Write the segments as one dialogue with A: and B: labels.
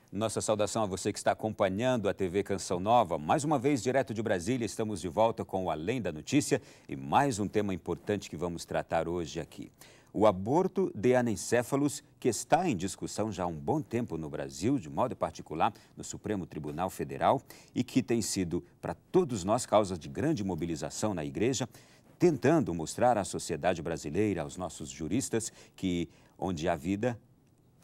A: Nossa saudação a você que está acompanhando a TV Canção Nova. Mais uma vez, direto de Brasília, estamos de volta com o Além da Notícia e mais um tema importante que vamos tratar hoje aqui. O aborto de anencéfalos, que está em discussão já há um bom tempo no Brasil, de modo particular no Supremo Tribunal Federal, e que tem sido, para todos nós, causa de grande mobilização na igreja, tentando mostrar à sociedade brasileira, aos nossos juristas, que onde há vida,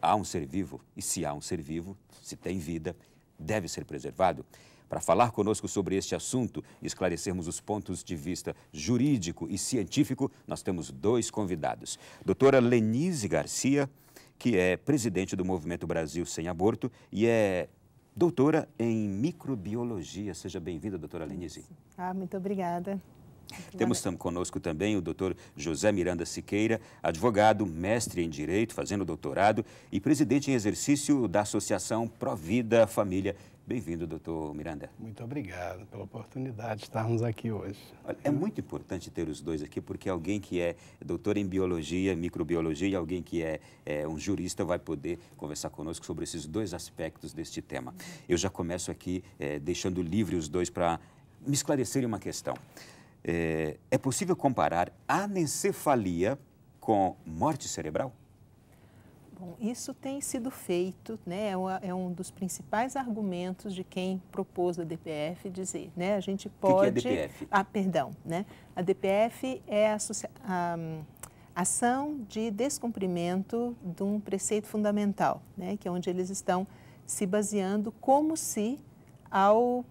A: há um ser vivo, e se há um ser vivo, se tem vida, deve ser preservado. Para falar conosco sobre este assunto e esclarecermos os pontos de vista jurídico e científico, nós temos dois convidados. Doutora Lenise Garcia, que é presidente do Movimento Brasil Sem Aborto e é doutora em microbiologia. Seja bem-vinda, doutora Lenise.
B: Muito obrigada.
A: Temos conosco também o doutor José Miranda Siqueira, advogado, mestre em Direito, fazendo doutorado e presidente em exercício da Associação Provida Família. Bem-vindo, doutor Miranda.
C: Muito obrigado pela oportunidade de estarmos aqui hoje.
A: É muito importante ter os dois aqui, porque alguém que é doutor em biologia, microbiologia, e alguém que é um jurista vai poder conversar conosco sobre esses dois aspectos deste tema. Eu já começo aqui deixando livre os dois para me esclarecerem uma questão. É possível comparar anencefalia com morte cerebral?
B: Bom, isso tem sido feito, né? É um dos principais argumentos de quem propôs a DPF dizer, né? A gente pode...
A: O que é DPF?
B: Perdão, né? A DPF é a ação de descumprimento de um preceito fundamental, né? Que é onde eles estão se baseando como se ao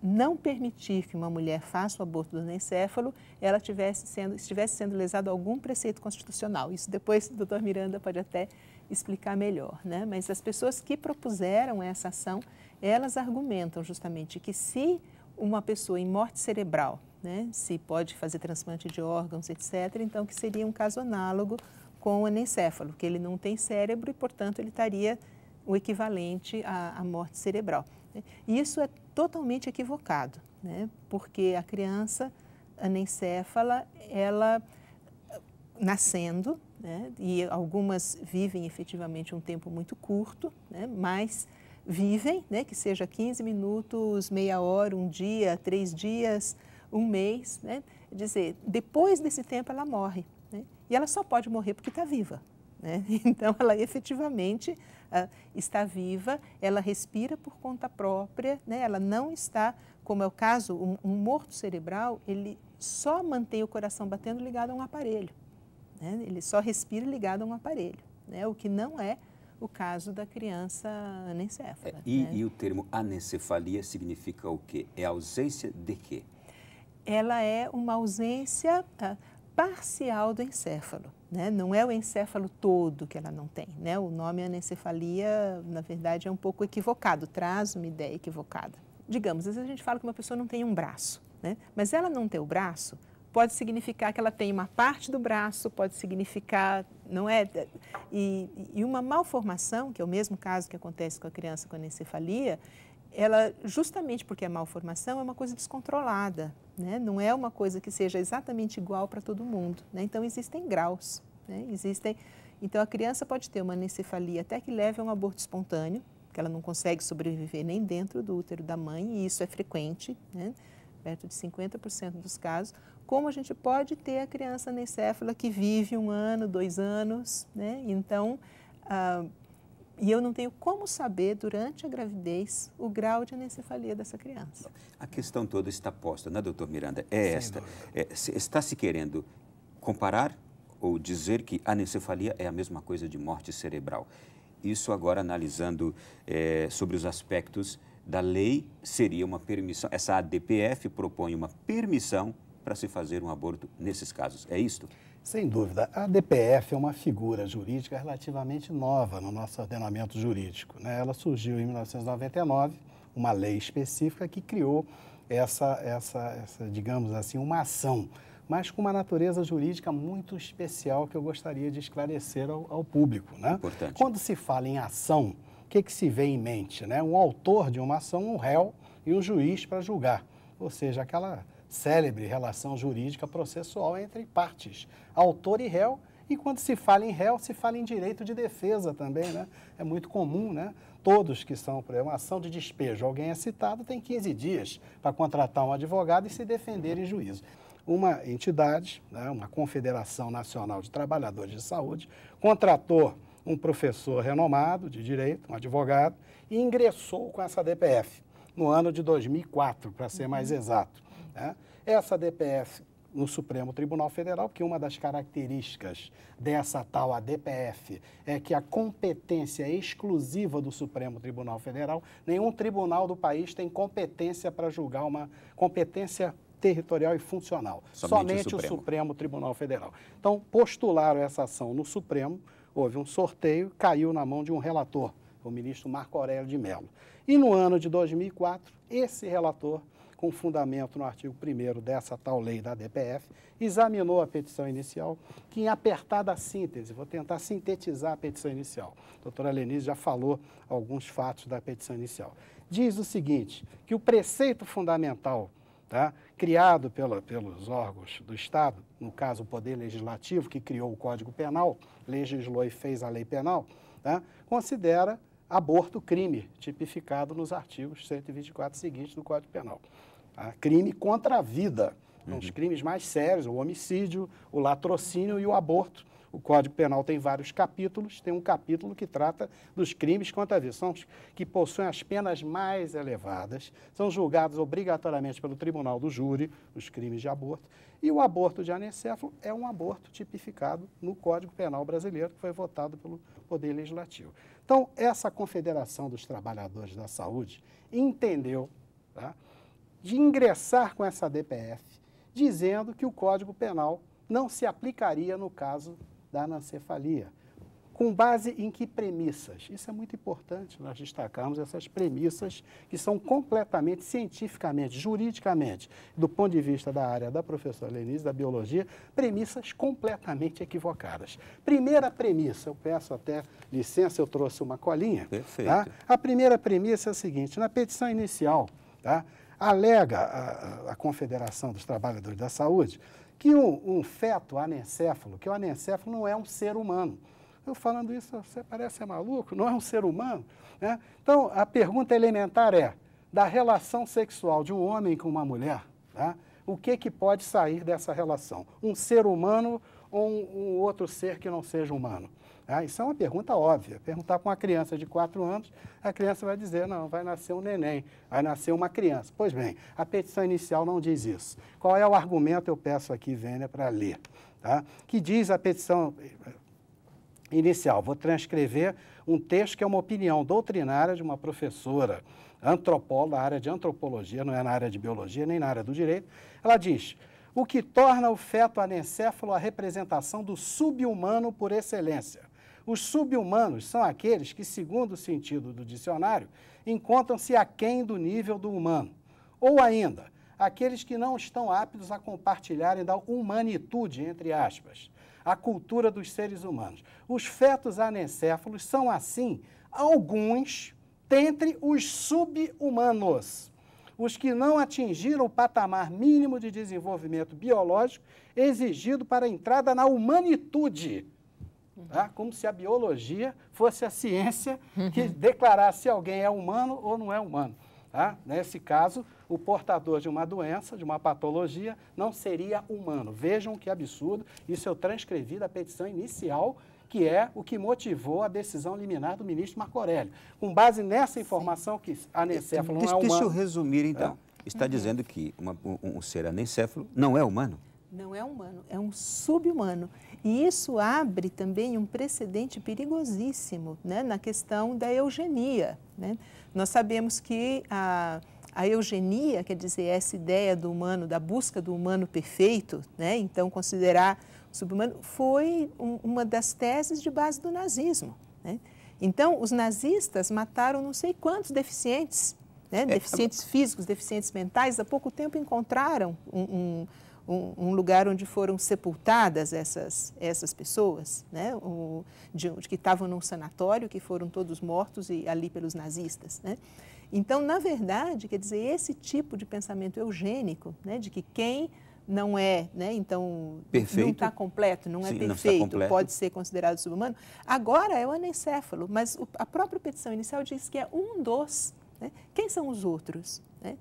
B: não permitir que uma mulher faça o aborto do anencéfalo, ela estivesse sendo lesado algum preceito constitucional. Isso depois o doutor Miranda pode até explicar melhor, né? Mas as pessoas que propuseram essa ação, elas argumentam justamente que se uma pessoa em morte cerebral, né, se pode fazer transplante de órgãos, etc., então que seria um caso análogo com o anencéfalo, que ele não tem cérebro e, portanto, ele estaria o equivalente à morte cerebral. E isso é totalmente equivocado, né? Porque a criança anencéfala, ela nascendo, né? E algumas vivem efetivamente um tempo muito curto, né? Mas vivem, né? Que seja 15 minutos, meia hora, um dia, 3 dias, um mês, né? Quer dizer, depois desse tempo ela morre, né? E ela só pode morrer porque está viva, né? Então, ela efetivamente está viva, ela respira por conta própria, né? Ela não está, como é o caso, um morto cerebral, ele só mantém o coração batendo ligado a um aparelho, né? Ele só respira ligado a um aparelho, né? O que não é o caso da criança anencéfala. Né?
A: E o termo anencefalia significa o quê? É ausência de quê?
B: Ela é uma ausência parcial do encéfalo, né? Não é o encéfalo todo que ela não tem, né? O nome anencefalia, na verdade, é um pouco equivocado, traz uma ideia equivocada. Digamos, às vezes a gente fala que uma pessoa não tem um braço, né? Mas ela não ter o braço pode significar que ela tem uma parte do braço, pode significar, não é? E uma malformação, que é o mesmo caso que acontece com a criança com anencefalia, ela, justamente porque a malformação é uma coisa descontrolada, né? Não é uma coisa que seja exatamente igual para todo mundo, né? Então, existem graus, né? Então, a criança pode ter uma anencefalia até que leve a um aborto espontâneo, que ela não consegue sobreviver nem dentro do útero da mãe, e isso é frequente, né? Perto de 50% dos casos, como a gente pode ter a criança anencéfala que vive 1 ano, 2 anos, né? Então, e eu não tenho como saber, durante a gravidez, o grau de anencefalia dessa criança.
A: A questão toda está posta, né, doutor Miranda? Está se querendo comparar ou dizer que anencefalia é a mesma coisa de morte cerebral. Isso agora analisando sobre os aspectos da lei, seria uma permissão. Essa ADPF propõe uma permissão para se fazer um aborto nesses casos. É isto?
C: Sem dúvida. A DPF é uma figura jurídica relativamente nova no nosso ordenamento jurídico, né? Ela surgiu em 1999, uma lei específica que criou essa, digamos assim, uma ação, mas com uma natureza jurídica muito especial que eu gostaria de esclarecer ao público, né?
A: Importante.
C: Quando se fala em ação, o que se vê em mente, né? Um autor de uma ação, um réu e um juiz para julgar, ou seja, aquela célebre relação jurídica processual entre partes, autor e réu, E quando se fala em réu, se fala em direito de defesa também, né? É muito comum, né? Todos que são, por exemplo, uma ação de despejo, alguém é citado, tem 15 dias para contratar um advogado e se defender em juízo. Uma entidade, né, uma Confederação Nacional de Trabalhadores de Saúde, contratou um professor renomado de direito, um advogado, e ingressou com essa DPF no ano de 2004, para ser mais exato, né? Essa DPF no Supremo Tribunal Federal, porque uma das características dessa tal ADPF é que a competência é exclusiva do Supremo Tribunal Federal, nenhum tribunal do país tem competência para julgar uma competência territorial e funcional, somente o Supremo Tribunal Federal. Então, postularam essa ação no Supremo, houve um sorteio, caiu na mão de um relator, o ministro Marco Aurélio de Mello. E no ano de 2004, esse relator, com fundamento no artigo 1º dessa tal lei da DPF, examinou a petição inicial, que em apertada síntese, vou tentar sintetizar a petição inicial. A doutora Lenise já falou alguns fatos da petição inicial. Diz o seguinte, que o preceito fundamental, tá, criado pelos órgãos do Estado, no caso o Poder Legislativo, que criou o Código Penal, legislou e fez a lei penal, tá, considera aborto crime, tipificado nos artigos 124 seguintes do Código Penal. Tá? Crime contra a vida, os crimes mais sérios, o homicídio, o latrocínio e o aborto. O Código Penal tem vários capítulos, tem um capítulo que trata dos crimes contra a vida, são os que possuem as penas mais elevadas, são julgados obrigatoriamente pelo Tribunal do Júri, os crimes de aborto, e o aborto de anencefalo é um aborto tipificado no Código Penal brasileiro, que foi votado pelo Poder Legislativo. Então, essa Confederação dos Trabalhadores da Saúde entendeu, tá, de ingressar com essa DPF, dizendo que o Código Penal não se aplicaria no caso da anencefalia. Com base em que premissas? Isso é muito importante, nós destacarmos essas premissas que são completamente, cientificamente, juridicamente, do ponto de vista da área da professora Lenise, da biologia, premissas completamente equivocadas. Primeira premissa, eu peço até licença, eu trouxe uma colinha.
A: Perfeito.
C: Tá? A primeira premissa é a seguinte, na petição inicial, tá, alega a Confederação dos Trabalhadores da Saúde que um feto anencéfalo, que o anencéfalo não é um ser humano. Eu falando isso, você parece ser maluco, não é um ser humano, né? Então, a pergunta elementar é, da relação sexual de um homem com uma mulher, tá, o que pode sair dessa relação? Um ser humano ou um outro ser que não seja humano? Ah, isso é uma pergunta óbvia. Perguntar para uma criança de 4 anos, a criança vai dizer, não, vai nascer um neném, vai nascer uma criança. Pois bem, a petição inicial não diz isso. Qual é o argumento? Eu peço aqui, Vênia, para ler. Tá? Que diz a petição inicial. Vou transcrever um texto que é uma opinião doutrinária de uma professora antropóloga, da área de antropologia, não é na área de biologia, nem na área do direito. Ela diz, o que torna o feto anencéfalo a representação do sub-humano por excelência. Os sub-humanos são aqueles que, segundo o sentido do dicionário, encontram-se aquém do nível do humano. Ou ainda, aqueles que não estão aptos a compartilharem da humanitude, entre aspas, a cultura dos seres humanos. Os fetos anencéfalos são, assim, alguns dentre os sub-humanos, os que não atingiram o patamar mínimo de desenvolvimento biológico exigido para a entrada na humanitude. Tá? Como se a biologia fosse a ciência que declarasse se alguém é humano ou não é humano. Tá? Nesse caso, o portador de uma doença, de uma patologia, não seria humano. Vejam que absurdo, isso eu transcrevi da petição inicial, que é o que motivou a decisão liminar do ministro Marco Aurélio. Com base nessa informação que anencéfalo não é humano...
A: Deixa eu resumir, então. Está dizendo que um ser anencéfalo não é humano?
B: Não é humano, é um sub-humano. E isso abre também um precedente perigosíssimo, né, na questão da eugenia, né? Nós sabemos que a eugenia, quer dizer, essa ideia do humano, da busca do humano perfeito, né? Então, considerar o sub-humano, foi uma das teses de base do nazismo, né? Então, os nazistas mataram não sei quantos deficientes, né? Deficientes físicos, deficientes mentais. Há pouco tempo encontraram um lugar onde foram sepultadas essas pessoas, né? Que estavam num sanatório, que foram todos mortos ali pelos nazistas, né? Então, na verdade, quer dizer, esse tipo de pensamento eugênico, né, de que quem não é, né? Então
A: perfeito.
B: não está completo, não é
A: Sim,
B: perfeito,
A: não está completo.
B: pode ser considerado subhumano. Agora é o anencéfalo, mas a própria petição inicial diz que é um dos. Né? Quem são os outros? Né?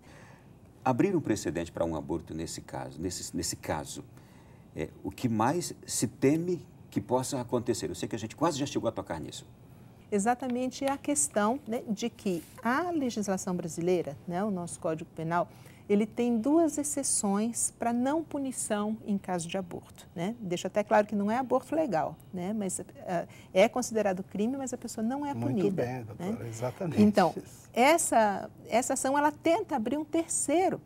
A: Abrir um precedente para um aborto nesse caso, o que mais se teme que possa acontecer? Eu sei que a gente quase já chegou a tocar nisso.
B: Exatamente a questão, né, de que a legislação brasileira, né, o nosso Código Penal, ele tem 2 exceções para não punição em caso de aborto. Né? Deixa até claro que não é aborto legal, né? Mas é considerado crime, mas a pessoa não é punida.
C: Muito bem, doutora,
B: né?
C: exatamente.
B: Então, essa ação, ela tenta abrir um terceiro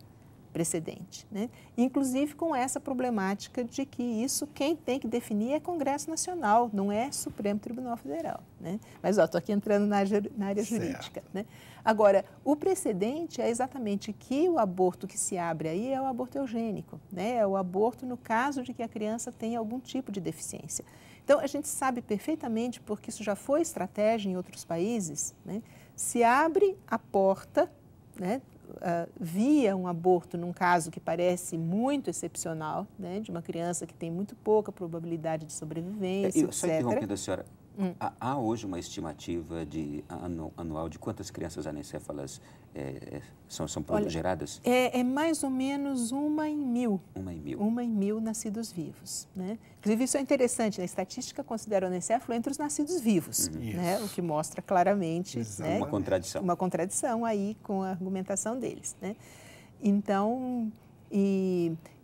B: precedente, né? Inclusive com essa problemática de que isso quem tem que definir é Congresso Nacional, não é Supremo Tribunal Federal. Né? Mas estou aqui entrando na área jurídica. Né? Agora, o precedente é exatamente que o aborto que se abre aí é o aborto eugênico, né? É o aborto no caso de que a criança tem algum tipo de deficiência. Então, a gente sabe perfeitamente, porque isso já foi estratégia em outros países, né? Se abre a porta, né, via um aborto num caso que parece muito excepcional, né, de uma criança que tem muito pouca probabilidade de sobrevivência,
A: Só
B: etc.
A: interrompendo a senhora, há hoje uma estimativa anual de quantas crianças anencéfalas são geradas?
B: É mais ou menos 1 em 1000.
A: 1 em 1000.
B: 1 em 1000 nascidos vivos. Né? Inclusive, isso é interessante, né? A estatística considera o anencéfalo entre os nascidos vivos, né? O que mostra claramente, né,
A: uma contradição.
B: Uma contradição aí com a argumentação deles. Né? Então,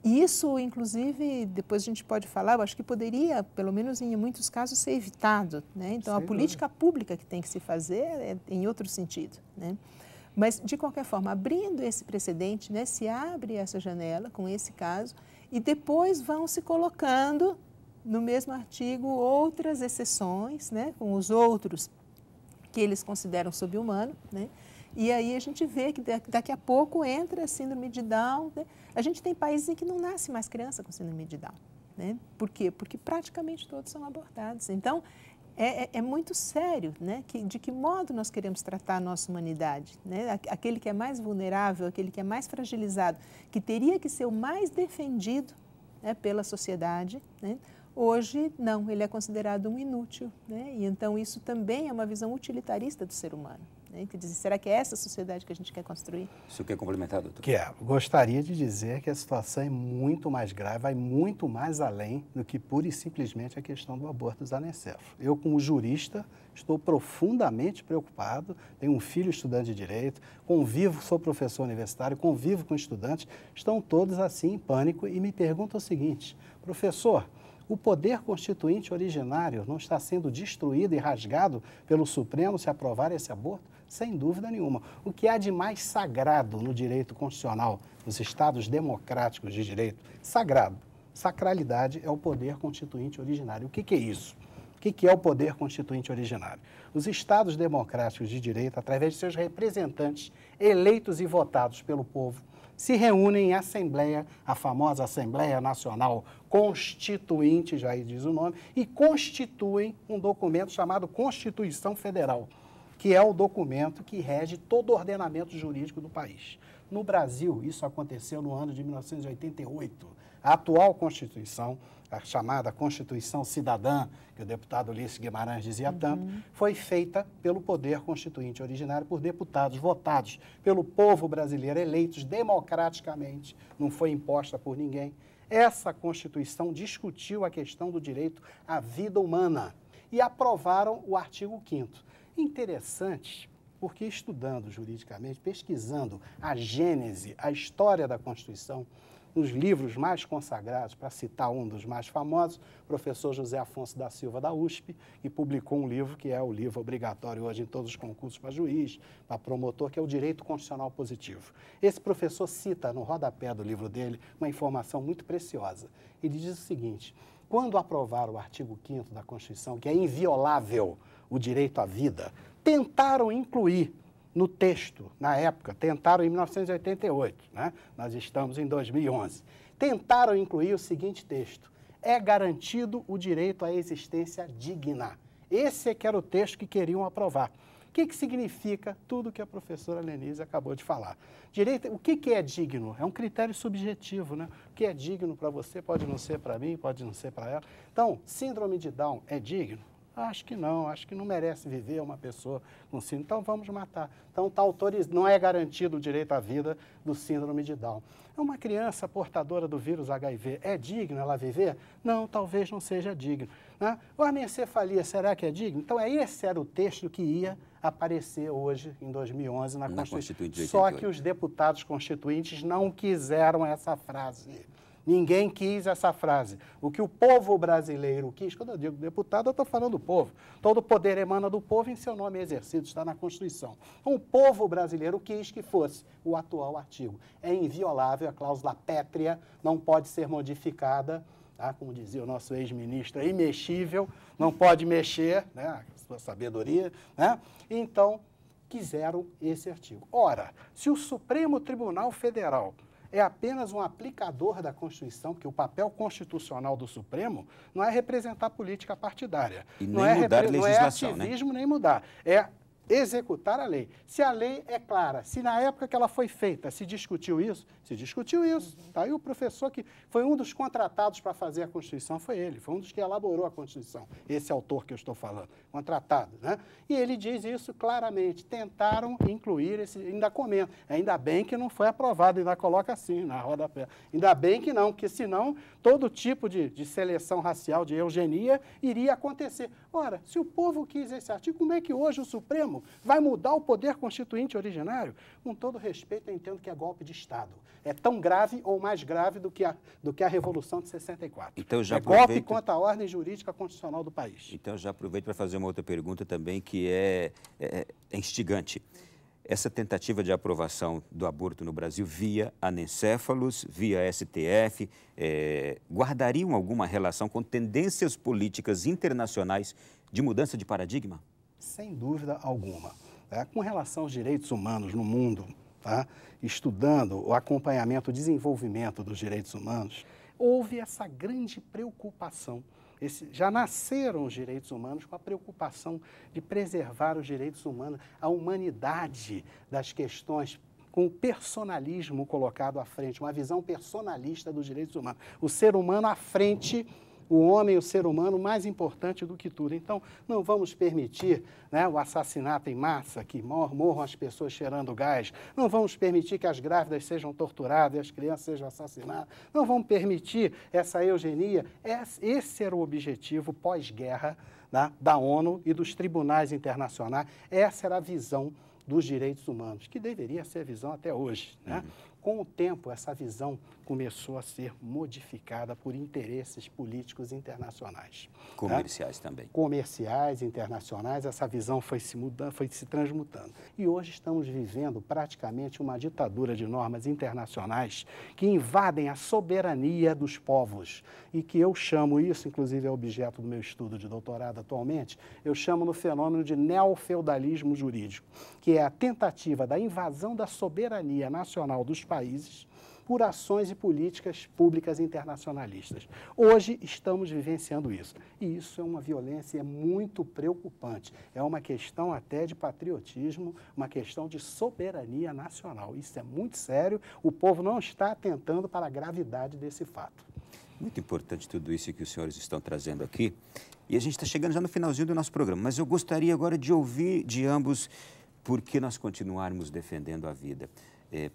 B: isso, inclusive, depois a gente pode falar, eu acho que poderia, pelo menos em muitos casos, ser evitado. Né? Então, a política pública que tem que se fazer é em outro sentido. Né? Mas, de qualquer forma, abrindo esse precedente, né, se abre essa janela com esse caso e depois vão se colocando no mesmo artigo outras exceções, né, com os outros que eles consideram subhumano, né? E aí a gente vê que daqui a pouco entra a síndrome de Down. Né? A gente tem países em que não nasce mais criança com síndrome de Down. Né? Por quê? Porque praticamente todos são abortados. Então, é muito sério, né? De que modo nós queremos tratar a nossa humanidade. Né? Aquele que é mais vulnerável, aquele que é mais fragilizado, que teria que ser o mais defendido, né, pela sociedade, né? Hoje, não, ele é considerado um inútil. Né? E então isso também é uma visão utilitarista do ser humano. Né? Quer dizer, será que é essa sociedade que a gente quer construir?
A: Isso quer complementar, doutor?
C: Quero. Gostaria de dizer que a situação é muito mais grave, vai muito mais além do que pura e simplesmente a questão do aborto dos anencéfalos. Eu, como jurista, estou profundamente preocupado, tenho um filho estudante de Direito, convivo, sou professor universitário, convivo com estudantes, estão todos assim em pânico e me perguntam o seguinte: professor, o poder constituinte originário não está sendo destruído e rasgado pelo Supremo se aprovar esse aborto? Sem dúvida nenhuma. O que há de mais sagrado no direito constitucional, nos Estados democráticos de direito, sagrado, sacralidade, é o poder constituinte originário. O que é isso? O que é o poder constituinte originário? Os Estados democráticos de direito, através de seus representantes eleitos e votados pelo povo, se reúnem em assembleia, a famosa Assembleia Nacional Constituinte, já diz o nome, e constituem um documento chamado Constituição Federal, que é o documento que rege todo o ordenamento jurídico do país. No Brasil, isso aconteceu no ano de 1988. A atual Constituição, a chamada Constituição Cidadã, que o deputado Ulisses Guimarães dizia tanto, foi feita pelo poder constituinte originário por deputados votados pelo povo brasileiro, eleitos democraticamente, não foi imposta por ninguém. Essa Constituição discutiu a questão do direito à vida humana e aprovaram o artigo 5º. Interessante, porque estudando juridicamente, pesquisando a gênese, a história da Constituição, nos livros mais consagrados, para citar um dos mais famosos, o professor José Afonso da Silva, da USP, que publicou um livro que é o livro obrigatório hoje em todos os concursos para juiz, para promotor, que é o Direito Constitucional Positivo. Esse professor cita no rodapé do livro dele uma informação muito preciosa. Ele diz o seguinte: quando aprovaram o artigo 5º da Constituição, que é inviolável o direito à vida, tentaram incluir no texto, na época, tentaram em 1988, né? Nós estamos em 2011, tentaram incluir o seguinte texto: é garantido o direito à existência digna. Esse é que era o texto que queriam aprovar. O que significa tudo que a professora Lenise acabou de falar? Direito, o que é digno? É um critério subjetivo, né? O que é digno para você pode não ser para mim, pode não ser para ela. Então, síndrome de Down é digno? Acho que não merece viver uma pessoa com síndrome, então vamos matar. Então não é garantido o direito à vida do síndrome de Down. Uma criança portadora do vírus HIV, é digna ela viver? Não, talvez não seja digno. Né? A anencefalia, será que é digno? Então esse era o texto que ia aparecer hoje, em 2011, na Constituinte. Só que os deputados constituintes não quiseram essa frase. Ninguém quis essa frase. O que o povo brasileiro quis, quando eu digo deputado, eu estou falando do povo. Todo poder emana do povo e em seu nome é exercido, está na Constituição. Então, o povo brasileiro quis que fosse o atual artigo. É inviolável, a cláusula pétrea não pode ser modificada, tá? Como dizia o nosso ex-ministro, é imexível, não pode mexer, né? A sua sabedoria, né? Então, quiseram esse artigo. Ora, se o Supremo Tribunal Federal é apenas um aplicador da Constituição, porque o papel constitucional do Supremo não é representar política partidária.
A: E nem mudar legislação,
C: não é ativismo, nem mudar. É executar a lei. Se a lei é clara, se na época que ela foi feita se discutiu isso, se discutiu isso. Tá aí o professor que foi um dos contratados para fazer a Constituição, foi ele, foi um dos que elaborou a Constituição, esse autor que eu estou falando, contratado, né? E ele diz isso claramente, tentaram incluir esse, ainda comenta, ainda bem que não foi aprovado, ainda coloca assim na rodapé, ainda bem que não, porque senão todo tipo de seleção racial, de eugenia, iria acontecer. Ora, se o povo quis esse artigo, como é que hoje o Supremo vai mudar o poder constituinte originário? Com todo respeito, eu entendo que é golpe de Estado. É tão grave ou mais grave do que a Revolução de 64.
A: Então, já
C: golpe contra a ordem jurídica constitucional do país.
A: Então, já aproveito para fazer uma outra pergunta também, que é instigante. Essa tentativa de aprovação do aborto no Brasil via anencéfalos, via STF, guardariam alguma relação com tendências políticas internacionais de mudança de paradigma?
C: Sem dúvida alguma. Com relação aos direitos humanos no mundo, tá? Estudando o acompanhamento, o desenvolvimento dos direitos humanos, houve essa grande preocupação. Já nasceram os direitos humanos com a preocupação de preservar os direitos humanos, a humanidade das questões, com o personalismo colocado à frente, uma visão personalista dos direitos humanos. O ser humano à frente, o homem, o ser humano, mais importante do que tudo. Então, não vamos permitir, né, o assassinato em massa, que morram as pessoas cheirando gás. Não vamos permitir que as grávidas sejam torturadas e as crianças sejam assassinadas. Não vamos permitir essa eugenia. Esse era o objetivo pós-guerra, né, da ONU e dos tribunais internacionais. Essa era a visão dos direitos humanos, que deveria ser a visão até hoje, né? Com o tempo, essa visão começou a ser modificada por interesses políticos internacionais.
A: Comerciais, né? Também.
C: Comerciais, internacionais, essa visão foi se transmutando. E hoje estamos vivendo praticamente uma ditadura de normas internacionais que invadem a soberania dos povos e que eu chamo, isso inclusive é objeto do meu estudo de doutorado atualmente, eu chamo no fenômeno de neofeudalismo jurídico, que é a tentativa da invasão da soberania nacional dos países por ações e políticas públicas internacionalistas. Hoje estamos vivenciando isso. E isso é uma violência muito preocupante. É uma questão até de patriotismo, uma questão de soberania nacional. Isso é muito sério. O povo não está atentando para a gravidade desse fato.
A: Muito importante tudo isso que os senhores estão trazendo aqui. E a gente está chegando já no finalzinho do nosso programa. Mas eu gostaria agora de ouvir de ambos por que nós continuarmos defendendo a vida.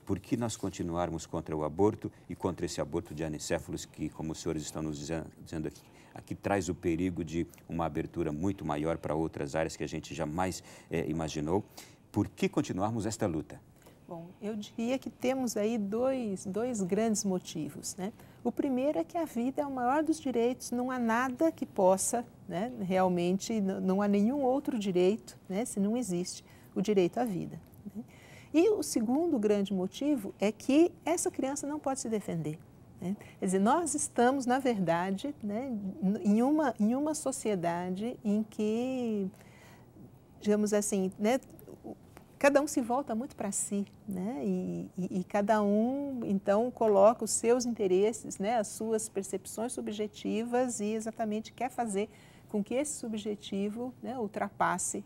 A: Por que nós continuarmos contra o aborto e contra esse aborto de anencéfalos que, como os senhores estão nos dizendo aqui traz o perigo de uma abertura muito maior para outras áreas que a gente jamais imaginou. Por que continuarmos esta luta?
B: Bom, eu diria que temos aí dois grandes motivos, né? O primeiro é que a vida é o maior dos direitos, não há nada que possa, né, realmente, não há nenhum outro direito, né, se não existe o direito à vida, né? E o segundo grande motivo é que essa criança não pode se defender, né? Quer dizer, nós estamos, na verdade, né, em uma sociedade em que, digamos assim, né, cada um se volta muito para si, né? E cada um, então, coloca os seus interesses, né, as suas percepções subjetivas e exatamente quer fazer com que esse subjetivo, né, ultrapasse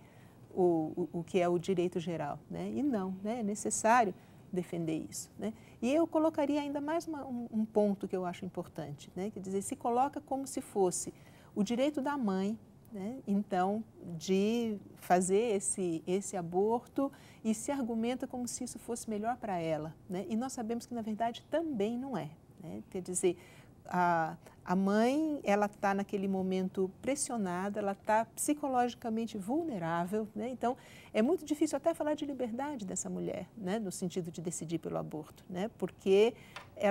B: o que é o direito geral, né? E não, né? É necessário defender isso, né? E eu colocaria ainda mais um ponto que eu acho importante, né? Quer dizer, se coloca como se fosse o direito da mãe, né? Então, de fazer esse aborto e se argumenta como se isso fosse melhor para ela, né? E nós sabemos que, na verdade, também não é, né? Quer dizer, a mãe, ela está naquele momento pressionada, ela está psicologicamente vulnerável, né? Então, é muito difícil até falar de liberdade dessa mulher, né? No sentido de decidir pelo aborto, né? Porque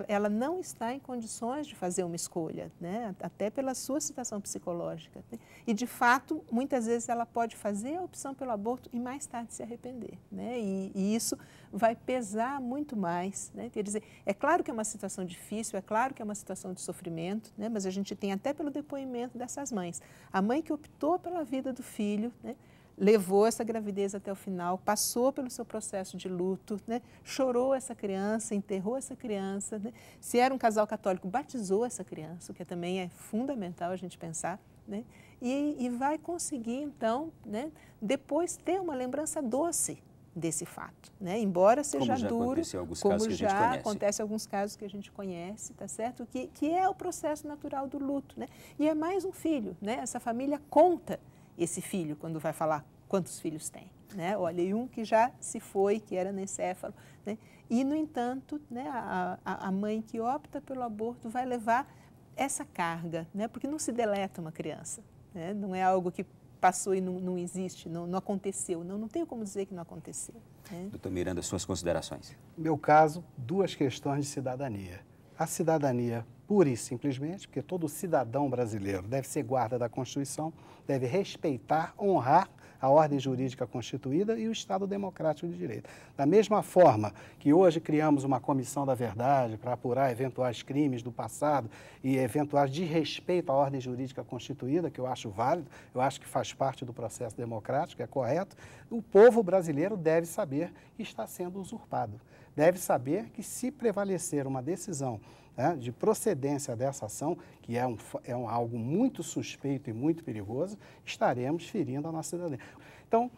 B: ela não está em condições de fazer uma escolha, né? Até pela sua situação psicológica, né? E, de fato, muitas vezes ela pode fazer a opção pelo aborto e mais tarde se arrepender, né? E isso vai pesar muito mais, né? Quer dizer, é claro que é uma situação difícil, é claro que é uma situação de sofrimento, né? Mas a gente tem até pelo depoimento dessas mães. A mãe que optou pela vida do filho, né? Levou essa gravidez até o final, passou pelo seu processo de luto, né? Chorou essa criança, enterrou essa criança, né? Se era um casal católico, batizou essa criança, o que também é fundamental a gente pensar, né? E vai conseguir, então, né? Depois ter uma lembrança doce desse fato, né? Embora seja duro, como já acontece em alguns casos que a gente conhece, tá certo? Que é o processo natural do luto, né? E é mais um filho, né? Essa família conta esse filho quando vai falar quantos filhos tem, né? Olha, e um que já se foi, que era anencéfalo, né? E, no entanto, né, a mãe que opta pelo aborto vai levar essa carga, né? Porque não se deleta uma criança, né? Não é algo que passou e não existe, não aconteceu. Não tenho como dizer que não aconteceu, né?
A: Doutor Miranda, suas considerações.
C: No meu caso, duas questões de cidadania. A cidadania pura e simplesmente, porque todo cidadão brasileiro deve ser guarda da Constituição, deve respeitar, honrar a ordem jurídica constituída e o Estado democrático de direito. Da mesma forma que hoje criamos uma comissão da verdade para apurar eventuais crimes do passado e eventuais desrespeito à ordem jurídica constituída, que eu acho válido, eu acho que faz parte do processo democrático, é correto, o povo brasileiro deve saber que está sendo usurpado. Deve saber que, se prevalecer uma decisão, né, de procedência dessa ação, que é algo muito suspeito e muito perigoso, estaremos ferindo a nossa cidadania. Então,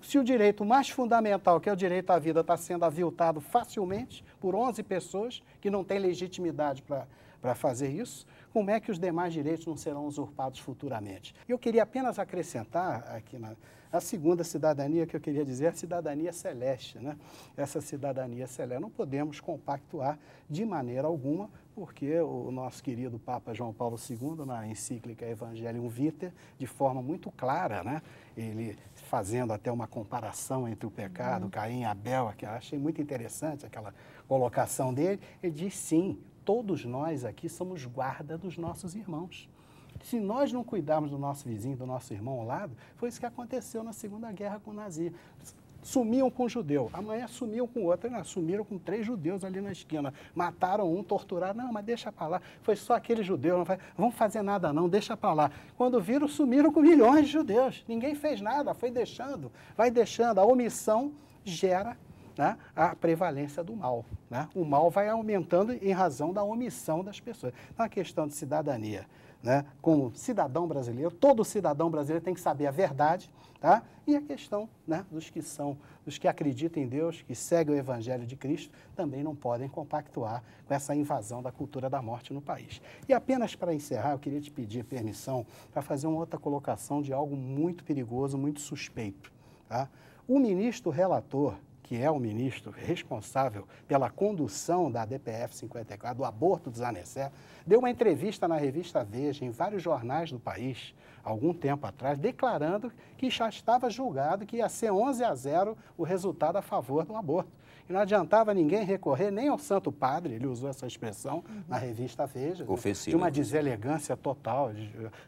C: se o direito mais fundamental, que é o direito à vida, está sendo aviltado facilmente por 11 pessoas que não têm legitimidade para fazer isso, como é que os demais direitos não serão usurpados futuramente? Eu queria apenas acrescentar aqui a segunda cidadania que eu queria dizer, a cidadania celeste, né? Essa cidadania celeste não podemos compactuar de maneira alguma, porque o nosso querido Papa João Paulo II, na encíclica Evangelium Vitae, de forma muito clara, né? Ele fazendo até uma comparação entre o pecado, Caim e Abel, que eu achei muito interessante aquela colocação dele, ele diz sim, todos nós aqui somos guarda dos nossos irmãos. Se nós não cuidarmos do nosso vizinho, do nosso irmão ao lado, foi isso que aconteceu na Segunda Guerra com o Nazi. Sumiam com um judeu, amanhã sumiam com outro, sumiram com 3 judeus ali na esquina, mataram um, torturaram, não, mas deixa para lá, foi só aquele judeu, não vão fazer nada não, deixa para lá. Quando viram, sumiram com milhões de judeus, ninguém fez nada, foi deixando, vai deixando, a omissão gera, né, a prevalência do mal, né? O mal vai aumentando em razão da omissão das pessoas. Então, a questão de cidadania, né, como cidadão brasileiro, todo cidadão brasileiro tem que saber a verdade, tá? E a questão, né, dos que acreditam em Deus, que seguem o Evangelho de Cristo, também não podem compactuar com essa invasão da cultura da morte no país. E apenas para encerrar, eu queria te pedir permissão para fazer uma outra colocação de algo muito perigoso, muito suspeito, tá? O ministro relator, que é o ministro responsável pela condução da DPF 54, do aborto dos anencéfalos, deu uma entrevista na revista Veja, em vários jornais do país, algum tempo atrás, declarando que já estava julgado que ia ser 11-0 o resultado a favor do aborto. E não adiantava ninguém recorrer nem ao Santo Padre, ele usou essa expressão na revista Veja,
A: ofensivo,
C: de uma deselegância total.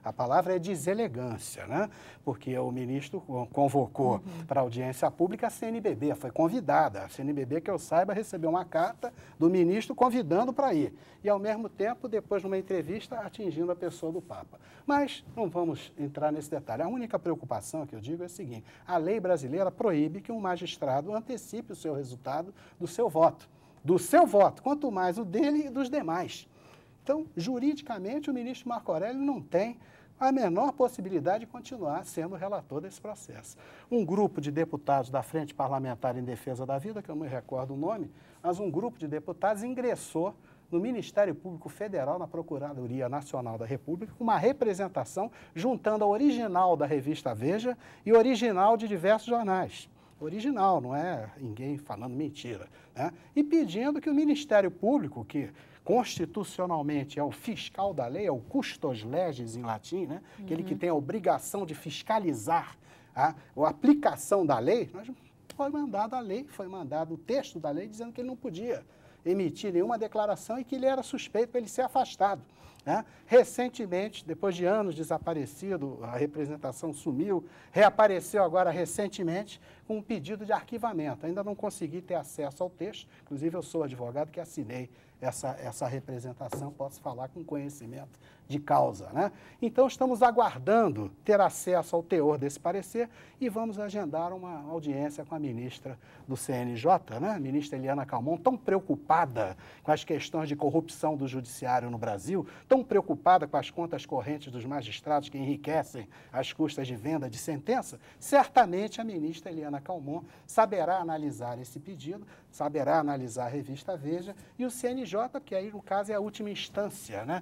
C: A palavra é deselegância, né? Porque o ministro convocou para audiência pública a CNBB, foi convidada. A CNBB, que eu saiba, recebeu uma carta do ministro convidando para ir. E, ao mesmo tempo, depois, numa entrevista, atingindo a pessoa do Papa. Mas não vamos entrar nesse detalhe. A única preocupação que eu digo é a seguinte: a lei brasileira proíbe que um magistrado antecipe o seu resultado do seu voto. Do seu voto, quanto mais o dele e dos demais. Então, juridicamente, o ministro Marco Aurélio não tem a menor possibilidade de continuar sendo relator desse processo. Um grupo de deputados da Frente Parlamentar em Defesa da Vida, que eu não me recordo o nome, mas um grupo de deputados ingressou no Ministério Público Federal, na Procuradoria Nacional da República, com uma representação juntando a original da revista Veja e original de diversos jornais. Original, não é ninguém falando mentira, né? E pedindo que o Ministério Público, que constitucionalmente é o fiscal da lei, é o custos legis em latim, né? Aquele que tem a obrigação de fiscalizar a aplicação da lei, mas foi mandado a lei, foi mandado o texto da lei dizendo que ele não podia emitir nenhuma declaração e que ele era suspeito para ele ser afastado, né? Recentemente, depois de anos desaparecido, a representação sumiu, reapareceu agora recentemente com um pedido de arquivamento. Ainda não consegui ter acesso ao texto, inclusive eu sou advogado que assinei essa representação, posso falar com conhecimento de causa, né? Então, estamos aguardando ter acesso ao teor desse parecer e vamos agendar uma audiência com a ministra do CNJ, né? A ministra Eliana Calmon, tão preocupada com as questões de corrupção do judiciário no Brasil, tão preocupada com as contas correntes dos magistrados que enriquecem às custas de venda de sentença, certamente a ministra Eliana Calmon saberá analisar esse pedido, saberá analisar a revista Veja e o CNJ, que aí, no caso, é a última instância, né?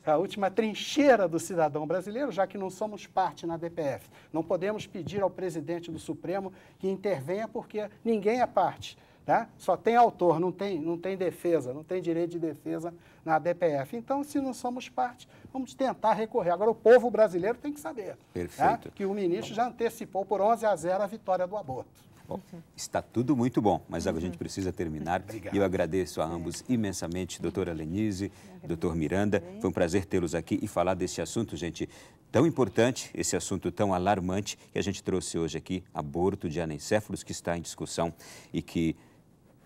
C: A última trincheira do cidadão brasileiro, já que não somos parte na DPF. Não podemos pedir ao presidente do Supremo que intervenha porque ninguém é parte, tá? Só tem autor, não tem defesa, não tem direito de defesa na DPF. Então, se não somos parte, vamos tentar recorrer. Agora, o povo brasileiro tem que saber, tá? Que o ministro já antecipou por 11-0 a vitória do aborto.
A: Bom, está tudo muito bom, mas agora a gente precisa terminar.
C: Obrigado.
A: E eu agradeço a ambos imensamente, doutora Lenise, doutor Miranda. Foi um prazer tê-los aqui e falar desse assunto, gente, tão importante, esse assunto tão alarmante que a gente trouxe hoje aqui, aborto de anencéfalos, que está em discussão e que,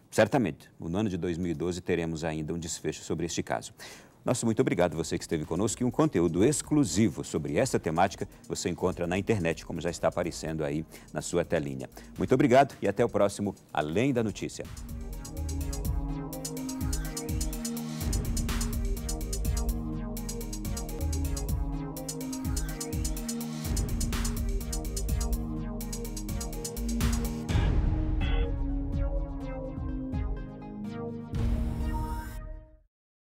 A: certamente, no ano de 2012 teremos ainda um desfecho sobre este caso. Nosso muito obrigado, você que esteve conosco, e um conteúdo exclusivo sobre essa temática você encontra na internet, como já está aparecendo aí na sua telinha. Muito obrigado e até o próximo Além da Notícia.